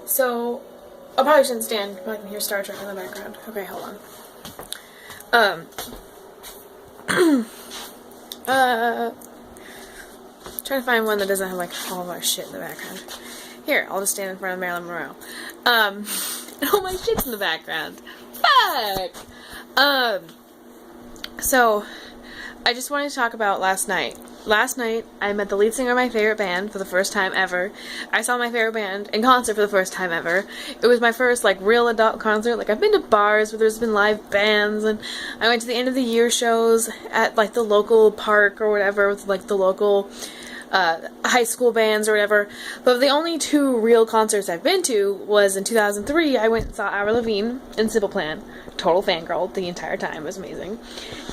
So, I probably shouldn't stand, but I can hear Star Trek in the background. Okay, hold on. Trying to find one that doesn't have, like, all of our shit in the background. Here, I'll just stand in front of Marilyn Monroe. And all my shit's in the background. Fuck! So, I just wanted to talk about last night. Last night, I met the lead singer of my favorite band for the first time ever. I saw my favorite band in concert for the first time ever. It was my first, like, real adult concert. Like, I've been to bars where there's been live bands, and I went to the end of the year shows at, like, the local park or whatever, with, like, the local high school bands or whatever. But the only two real concerts I've been to was in 2003. I went and saw Avril Lavigne in Simple Plan. Total fangirl the entire time. It was amazing.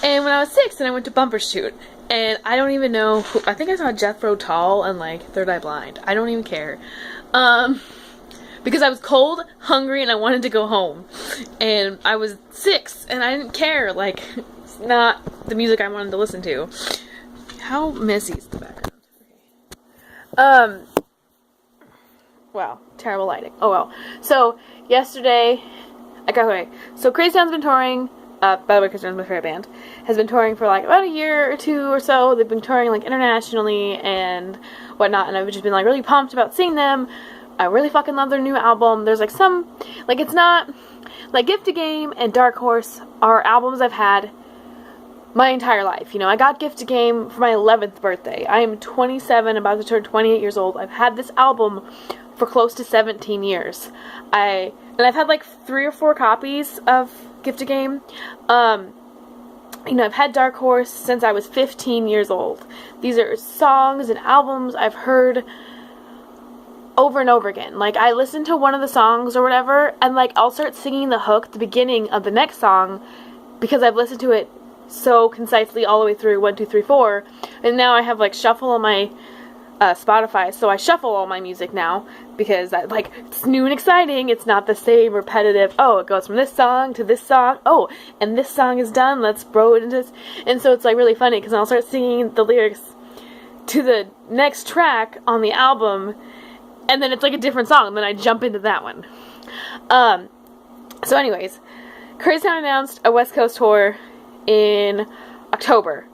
And when I was 6, then I went to Bumbershoot. And I don't even know who, I think I saw Jethro Tull and, like, Third Eye Blind. I don't even care. Because I was cold, hungry, and I wanted to go home. And I was 6, and I didn't care. Like, it's not the music I wanted to listen to. How messy is the background? Wow, terrible lighting. Oh well. So, yesterday, so Crazy Town's been touring, by the way, Crazy Town's my favorite band, has been touring for like about a year or two or so. They've been touring like internationally and whatnot, and I've just been like really pumped about seeing them. I really fucking love their new album. There's like some, like it's not, like Gift a Game and Dark Horse are albums I've had my entire life. You know, I got Gift a Game for my 11th birthday. I am 27, about to turn 28 years old. I've had this album for close to 17 years. And I've had like 3 or 4 copies of Gift a Game. You know, I've had Dark Horse since I was 15 years old. These are songs and albums I've heard over and over again. Like, I listen to one of the songs or whatever, and like, I'll start singing the hook at the beginning of the next song because I've listened to it so concisely all the way through 1, 2, 3, 4, and now I have like shuffle on my Spotify, so I shuffle all my music now because it's new and exciting. It's not the same repetitive, oh, it goes from this song to this song, oh, and this song is done, let's throw it into this. And so it's like really funny because I'll start singing the lyrics to the next track on the album, and then it's like a different song, and then I jump into that one. So anyways, Crazy Town announced a West Coast tour in October,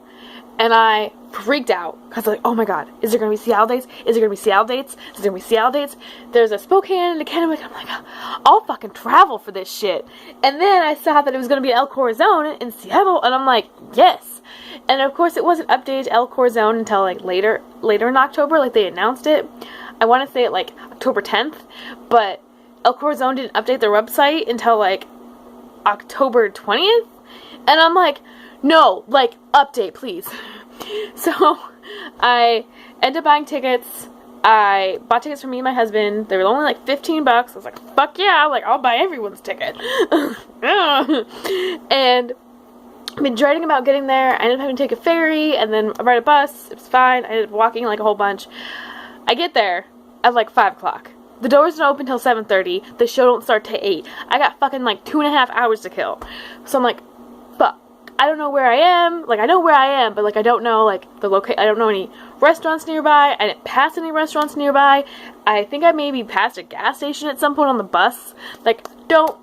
and I freaked out because like, oh my god, is there gonna be Seattle dates? Is there gonna be Seattle dates? Is there gonna be Seattle dates? There's a Spokane and a Kennewick. I'm like, I'll fucking travel for this shit. And then I saw that it was gonna be El Corazon in Seattle, and I'm like, yes. And of course, it wasn't updated to El Corazon until like later in October, like they announced it. I want to say it like October 10th, but El Corazon didn't update their website until like October 20th. And I'm like, no, like, update, please. So, I ended up buying tickets. I bought tickets for me and my husband. They were only like $15. I was like, fuck yeah, like, I'll buy everyone's ticket. And I've been dreading about getting there. I ended up having to take a ferry and then ride a bus. It was fine. I ended up walking like a whole bunch. I get there at like 5 o'clock. The doors don't open till 7:30. The show don't start till 8. I got fucking like 2.5 hours to kill. So I'm like, fuck. I don't know where I am. Like, I know where I am, but like, I don't know like the location. I don't know any restaurants nearby. I didn't pass any restaurants nearby. I think I maybe passed a gas station at some point on the bus. Like, don't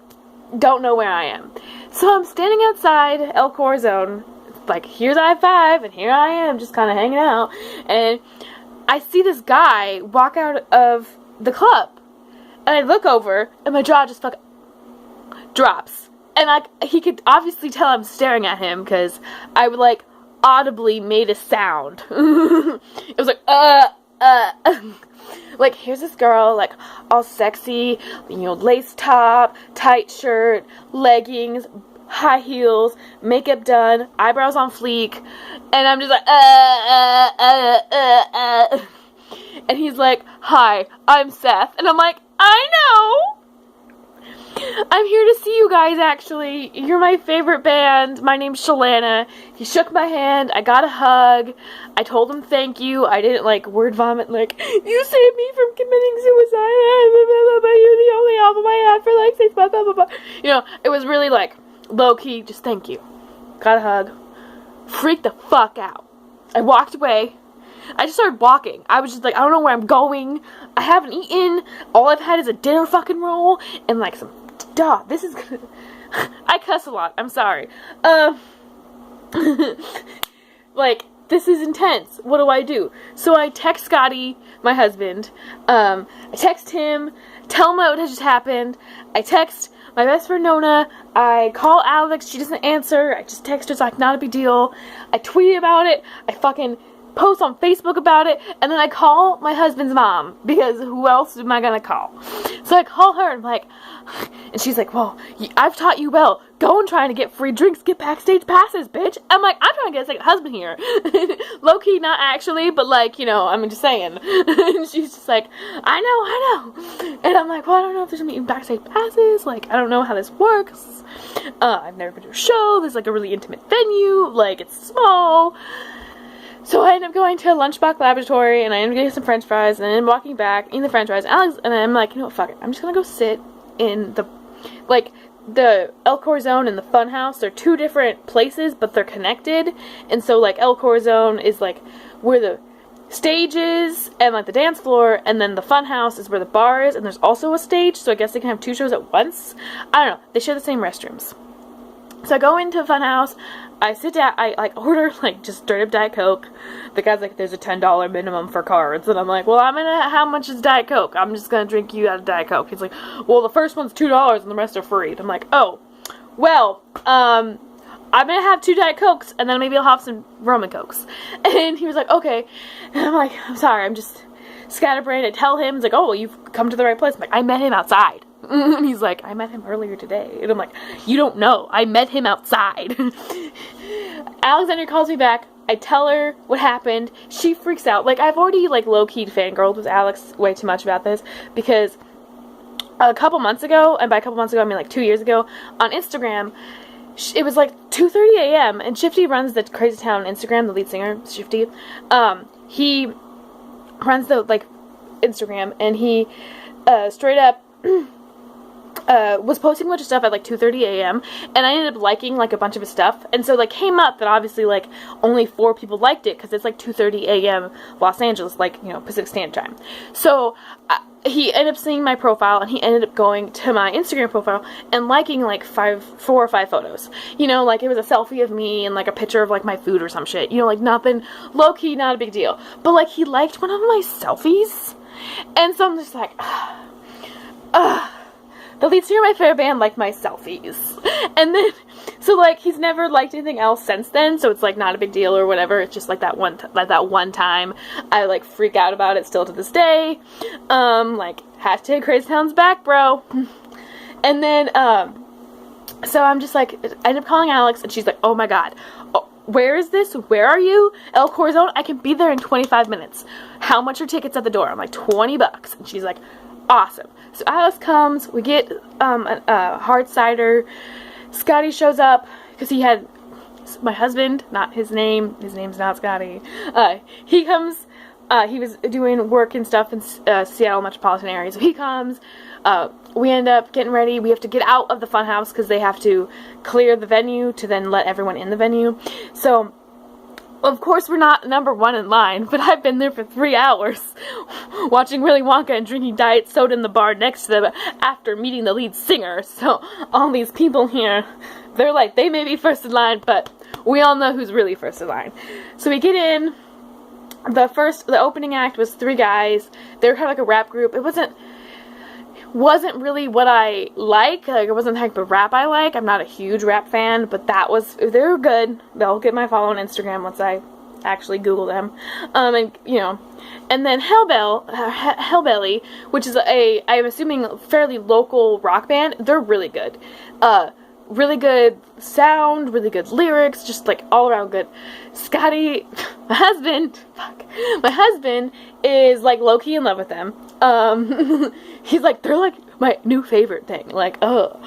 know where I am. So I'm standing outside El Corazon. Like, here's I-5, and here I am, just kind of hanging out. And I see this guy walk out of the club, and I look over, and my jaw just fucking drops. And he could obviously tell I'm staring at him, because I would, like, audibly made a sound. It was like, like, here's this girl, like, all sexy, you know, lace top, tight shirt, leggings, high heels, makeup done, eyebrows on fleek, and I'm just like, and he's like, hi, I'm Seth, and I'm like, I know! I'm here to see you guys, actually. You're my favorite band. My name's Shalana. He shook my hand. I got a hug. I told him thank you. I didn't, like, word vomit, like, you saved me from committing suicide. You're the only album I had for, like, 6 months. Blah, blah, blah. You know, it was really, like, low-key, just thank you. Got a hug. Freaked the fuck out. I walked away. I just started walking. I was just like, I don't know where I'm going. I haven't eaten. All I've had is a dinner fucking roll and like some, this is gonna, I cuss a lot. I'm sorry. Like, this is intense. What do? So I text Scotty, my husband. I text him, tell him what has just happened. I text my best friend Nona. I call Alex. She doesn't answer. I just text her. It's like, not a big deal. I tweet about it. I fucking post on Facebook about it. And then I call my husband's mom, because who else am I gonna call? So I call her and I'm like, and she's like, well, I've taught you well. Go and try to get free drinks, get backstage passes, bitch. I'm like, I'm trying to get a second husband here. Low-key, not actually, but like, you know, I'm just saying. And she's just like, I know. And I'm like, well, I don't know if there's gonna be backstage passes. Like, I don't know how this works. I've never been to a show. There's like a really intimate venue. Like, it's small. So I ended up going to a Lunchbox Laboratory, and I ended up getting some french fries, and then walking back, eating the french fries, and I'm like, you know what, fuck it. I'm just gonna go sit in the, like, the El Corazon and the Funhouse. They're two different places, but they're connected. And so, like, El Corazon is, like, where the stage is, and, like, the dance floor, and then the Funhouse is where the bar is, and there's also a stage, so I guess they can have two shows at once. I don't know. They share the same restrooms. So I go into Funhouse, I sit down, I, like, order, like, just straight up Diet Coke. The guy's like, there's a $10 minimum for cards. And I'm like, well, how much is Diet Coke? I'm just gonna drink you out of Diet Coke. He's like, well, the first one's $2 and the rest are free. And I'm like, oh, well, I'm gonna have 2 Diet Cokes, and then maybe I'll have some Roman Cokes. And he was like, okay. And I'm like, I'm sorry, I'm just scatterbrained. I tell him, he's like, oh, well, you've come to the right place. I'm like, I met him outside. And he's like, I met him earlier today. And I'm like, you don't know. I met him outside. Alexandria calls me back. I tell her what happened. She freaks out. Like, I've already, like, low-key fangirled with Alex way too much about this, because a couple months ago, and by a couple months ago, I mean, like, 2 years ago, on Instagram, it was, like, 2:30 a.m., and Shifty runs the Crazy Town Instagram, the lead singer, Shifty. He runs the, like, Instagram, and he, straight up, was posting a bunch of stuff at like 2:30 a.m. and I ended up liking like a bunch of his stuff, and so like came up that obviously like only 4 people liked it because it's like 2:30 a.m. Los Angeles, like, you know, Pacific Standard Time. So he ended up seeing my profile, and he ended up going to my Instagram profile and liking like 4 or 5 photos. You know, like it was a selfie of me and like a picture of like my food or some shit. You know, like nothing, low-key, not a big deal. But like he liked one of my selfies, and so I'm just like, the lead singer of my favorite band liked my selfies. And then, so like, he's never liked anything else since then, so it's like not a big deal or whatever. It's just like that one time. I like freak out about it still to this day. Like, hashtag Crazy Town's back, bro. And then, so I'm just like, I end up calling Alex, and she's like, oh my god. Oh, where is this? Where are you? El Corazon? I can be there in 25 minutes. How much are tickets at the door? I'm like, $20. And she's like, awesome. So Alex comes, we get a hard cider. Scotty shows up because he had my husband, not his name. His name's not Scotty. He comes. He was doing work and stuff in Seattle metropolitan area, so he comes. We end up getting ready. We have to get out of the Funhouse because they have to clear the venue to then let everyone in the venue. So, of course, we're not number 1 in line, but I've been there for 3 hours watching Willy Wonka and drinking diet soda in the bar next to them after meeting the lead singer. So all these people here, they're like, they may be first in line, but we all know who's really first in line. So we get in. The opening act was 3 guys. They were kind of like a rap group. It wasn't really what I like. Like, it wasn't the type of rap I like. I'm not a huge rap fan, but they were good. They'll get my follow on Instagram once I actually Google them. And, you know, and then Hellbelly, which is I'm assuming, fairly local rock band. They're really good. Really good sound, really good lyrics, just like all around good. Scotty, my husband is like low-key in love with them. He's like, they're like my new favorite thing. Like, oh.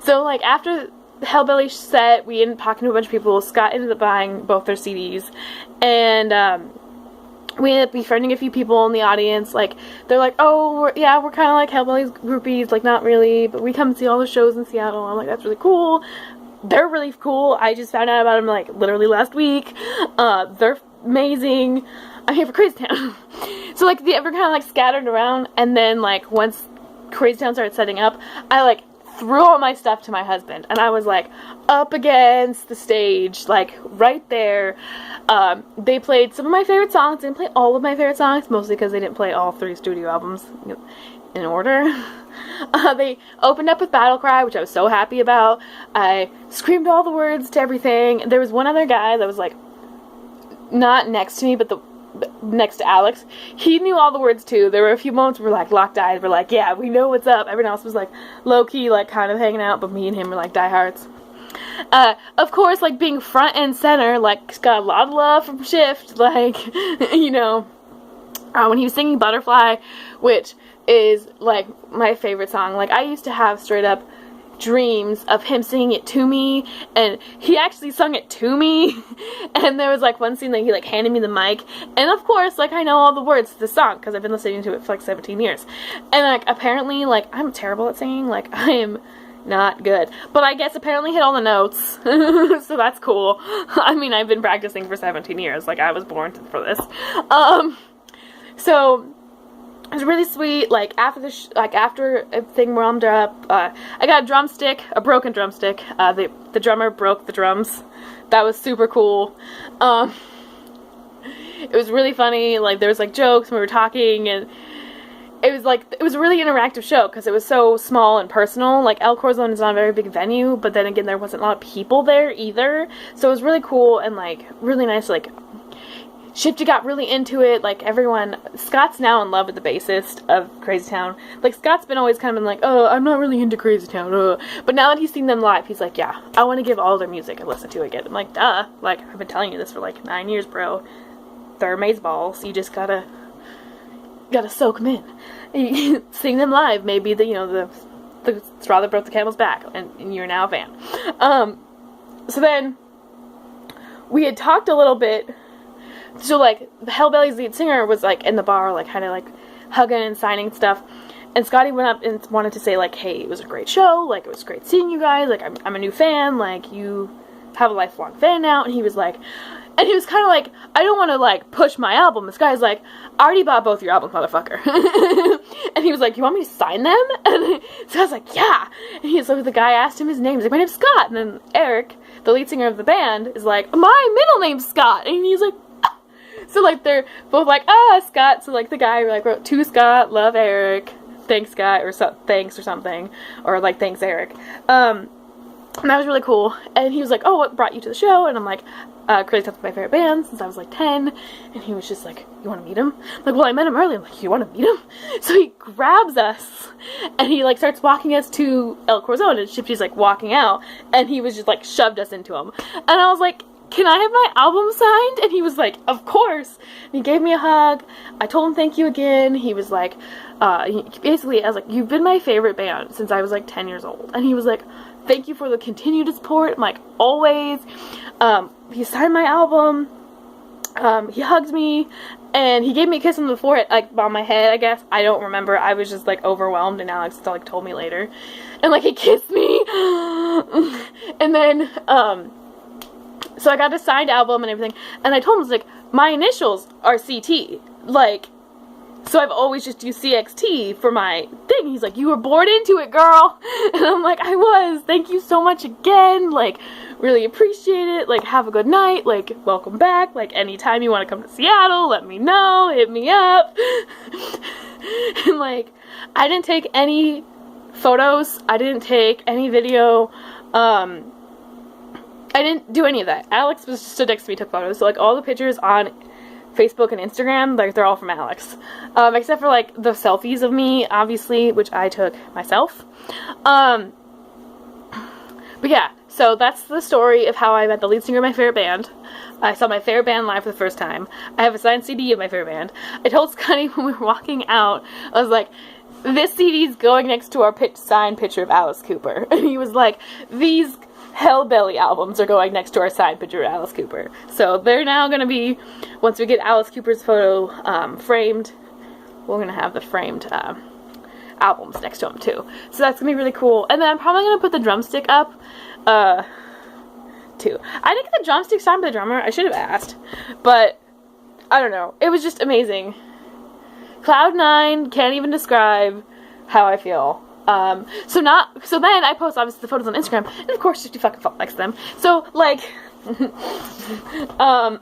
So like after the Hellbelly set, we ended up talking to a bunch of people. Scott ended up buying both their CDs, and we ended up befriending a few people in the audience. Like, they're like, oh, we're kind of like Hellbelly's groupies. Like, not really, but we come see all the shows in Seattle. I'm like, that's really cool. They're really cool. I just found out about them, like, literally last week. They're amazing. I'm here for Crazy Town. So, like, they ever kind of, like, scattered around, and then, like, once Crazy Town started setting up, I, like, threw all my stuff to my husband, and I was, like, up against the stage, like, right there. They played some of my favorite songs. They didn't play all of my favorite songs, mostly because they didn't play all 3 studio albums in order. They opened up with Battle Cry, which I was so happy about. I screamed all the words to everything. There was one other guy that was, like, not next to me, but next to Alex. He knew all the words too. There were a few moments where, like, locked eyes. We're like, yeah, we know what's up. Everyone else was, like, low-key, like, kind of hanging out, but me and him were, like, diehards. Of course, like, being front and center, like, got a lot of love from Shift, like, you know, when he was singing Butterfly, which is, like, my favorite song. Like, I used to have straight up dreams of him singing it to me, and he actually sung it to me. And there was, like, one scene that he, like, handed me the mic, and of course, like, I know all the words to the song because I've been listening to it for, like, 17 years. And, like, apparently, like, I'm terrible at singing. Like, I am not good, but I guess apparently hit all the notes. So that's cool. I mean, I've been practicing for 17 years. Like, I was born for this. So it was really sweet. Like, after after everything warmed up, I got a drumstick, a broken drumstick. The drummer broke the drums. That was super cool. It was really funny. Like, there was, like, jokes when we were talking, and it was, like, it was a really interactive show because it was so small and personal. Like, El Corazon is not a very big venue, but then again, there wasn't a lot of people there either. So it was really cool and, like, really nice. Like, Shifty got really into it. Like, everyone, Scott's now in love with the bassist of Crazy Town. Like, Scott's been always kind of been like, oh, I'm not really into Crazy Town. But now that he's seen them live, he's like, yeah, I want to give all their music a listen to again. I'm like, duh. Like, I've been telling you this for, like, 9 years, bro. They're amazeballs. You just gotta soak them in. Sing them live. Maybe the straw that broke the camel's back, and you're now a fan. So then we had talked a little bit. So, like, the Hellbelly's lead singer was, like, in the bar, like, kind of, like, hugging and signing stuff. And Scotty went up and wanted to say, like, hey, it was a great show. Like, it was great seeing you guys. Like, I'm a new fan. Like, you have a lifelong fan now. And he was like, and he was kind of like, I don't want to, like, push my album. This guy's like, I already bought both your albums, motherfucker. And he was like, you want me to sign them? And so I was like, yeah. And so the guy asked him his name. He's like, my name's Scott. And then Eric, the lead singer of the band, is like, my middle name's Scott. And he's like, ah. So, like, they're both like, Scott. So, like, the guy, like, wrote, to Scott, love Eric, thanks, Scott, or thanks or something. Or, like, thanks, Eric. And that was really cool. And he was like, oh, what brought you to the show? And I'm like, Crazy Town's my favorite band since I was, like, 10. And he was just like, you want to meet him? I'm like, well, I met him earlier. I'm like, you want to meet him? So he grabs us, and he, like, starts walking us to El Corazon, and Shifty's, like, walking out, and he was just, like, shoved us into him. And I was like, can I have my album signed? And he was like, of course. And he gave me a hug. I told him thank you again. He was like, basically, I was like, you've been my favorite band since I was, like, 10 years old. And he was like, thank you for the continued support. I'm like, always. He signed my album. He hugged me. And he gave me a kiss on the forehead, like, on my head, I guess. I don't remember. I was just, like, overwhelmed, and Alex, like, told me later. And, like, he kissed me. And then, so I got a signed album and everything, and I told him, I was like, my initials are CT, like, so I've always just used CXT for my thing. He's like, you were born into it, girl. And I'm like, I was. Thank you so much again. Like, really appreciate it. Like, have a good night. Like, welcome back. Like, anytime you want to come to Seattle, let me know. Hit me up. And, like, I didn't take any photos. I didn't take any video. I didn't do any of that. Alex was just stood next to me, took photos. So, like, all the pictures on Facebook and Instagram, like, they're all from Alex. Except for, like, the selfies of me, obviously, which I took myself. But yeah, so that's the story of how I met the lead singer of my favorite band. I saw my favorite band live for the first time. I have a signed CD of my favorite band. I told Scotty when we were walking out, I was like, this CD's going next to our signed picture of Alice Cooper. And he was like, these Hellbelly albums are going next to our signed picture of Alice Cooper. So they're now going to be, once we get Alice Cooper's photo framed, we're going to have the framed albums next to them too. So that's going to be really cool. And then I'm probably going to put the drumstick up too. I didn't get the drumstick signed by the drummer. I should have asked. But I don't know. It was just amazing. Cloud9 can't even describe how I feel. So then I post, obviously, the photos on Instagram, and of course, 50 fucking likes them. So, like, how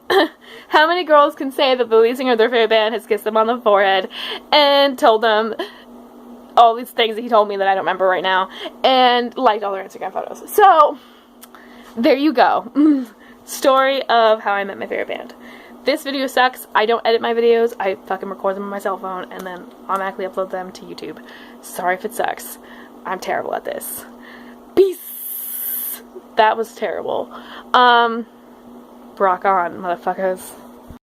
many girls can say that the lead singer of their favorite band has kissed them on the forehead and told them all these things that he told me that I don't remember right now, and liked all their Instagram photos? So, there you go. Story of how I met my favorite band. This video sucks. I don't edit my videos. I fucking record them on my cell phone and then automatically upload them to YouTube. Sorry if it sucks. I'm terrible at this. Peace. That was terrible. Rock on, motherfuckers.